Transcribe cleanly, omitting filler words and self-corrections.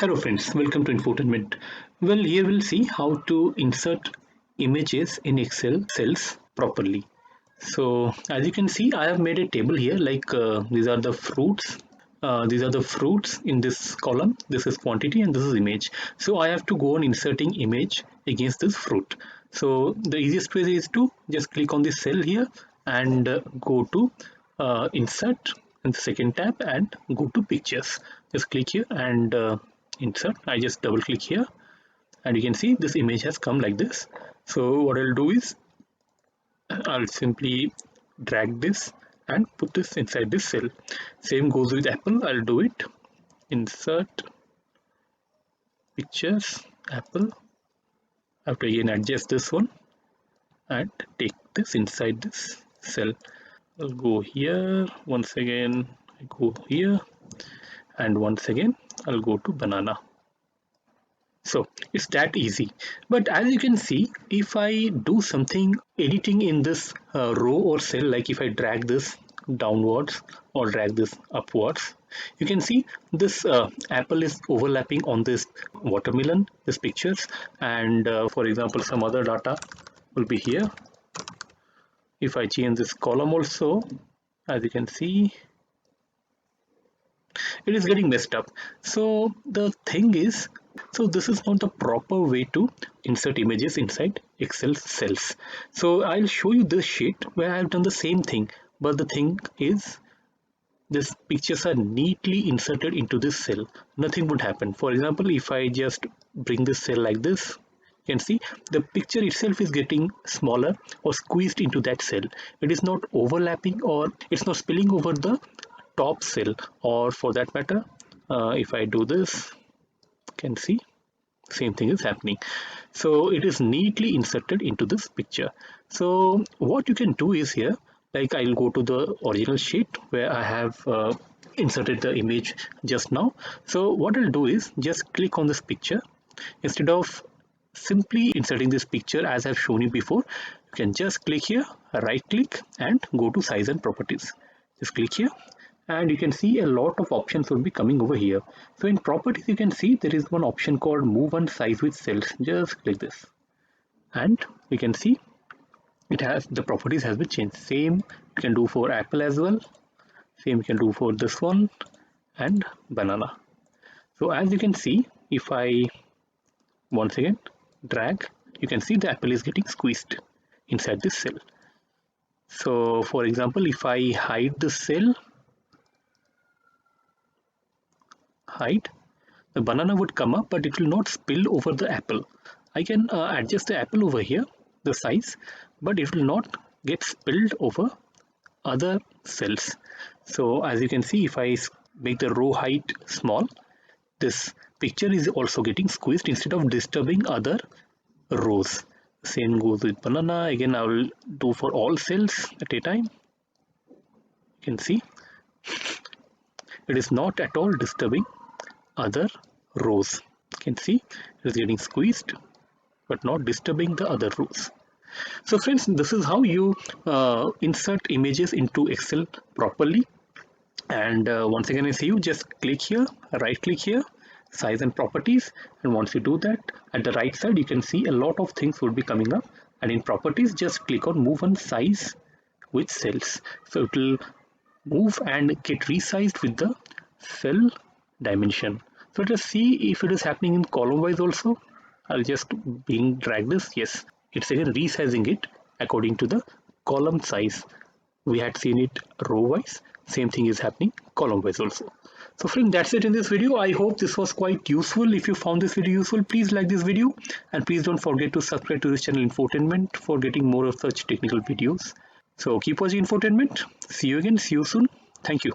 Hello friends, welcome to Infotainment. Well, here we'll see how to insert images in Excel cells properly. So as you can see, I have made a table here like these are the fruits. These are the fruits in this column. This is quantity and this is image. So I have to go on inserting image against this fruit. So the easiest way is to just click on this cell here and go to insert in the second tab and go to pictures. Just click here and insert. I just double click here and you can see this image has come like this. So what I'll do is I'll simply drag this and put this inside this cell. Same goes with Apple. I'll do it. Insert pictures Apple. I have to again adjust this one and take this inside this cell. I'll go here once again. I go here and once again I'll go to banana. So it's that easy. But as you can see, if I do something editing in this row or cell, like if I drag this downwards or drag this upwards, you can see this apple is overlapping on this watermelon, this pictures, and for example, some other data will be here. If I change this column also, as you can see, it is getting messed up. So the thing is, so this is not the proper way to insert images inside Excel cells. So I'll show you this sheet where I've done the same thing, but the thing is these pictures are neatly inserted into this cell. Nothing would happen. For example, if I just bring this cell like this, you can see the picture itself is getting smaller or squeezed into that cell. It is not overlapping or it's not spilling over the top cell, or for that matter, if I do this, you can see same thing is happening. So it is neatly inserted into this picture. So what you can do is here, like I'll go to the original sheet where I have inserted the image just now. So what I'll do is just click on this picture. Instead of simply inserting this picture as I've shown you before, you can just click here, right click and go to size and properties. Just click here and you can see a lot of options will be coming over here. So in properties, you can see there is one option called move and size with cells. Just click this and you can see it has the properties has been changed. Same you can do for apple as well. Same you can do for this one and banana. So as you can see, if I once again drag, you can see the apple is getting squeezed inside this cell. So for example, if I hide the cell, hide, the banana would come up, but it will not spill over the apple. I can adjust the apple over here, the size, but it will not get spilled over other cells. So as you can see, if I make the row height small, this picture is also getting squeezed instead of disturbing other rows. Same goes with banana. Again, I will do for all cells at a time. You can see it is not at all disturbing other rows. You can see it is getting squeezed but not disturbing the other rows. So friends, this is how you insert images into Excel properly. And once again I say you just click here, right click here, size and properties, and once you do that, at the right side you can see a lot of things will be coming up, and in properties just click on move and size with cells. So it will move and get resized with the cell dimension. So let us see if it is happening in column wise also. I'll just drag this. Yes, it's again resizing it according to the column size. We had seen it row wise. Same thing is happening column wise also. So friends, that's it in this video. I hope this was quite useful. If you found this video useful, please like this video and please don't forget to subscribe to this channel Infotainment for getting more of such technical videos. So keep watching Infotainment. See you again. See you soon. Thank you.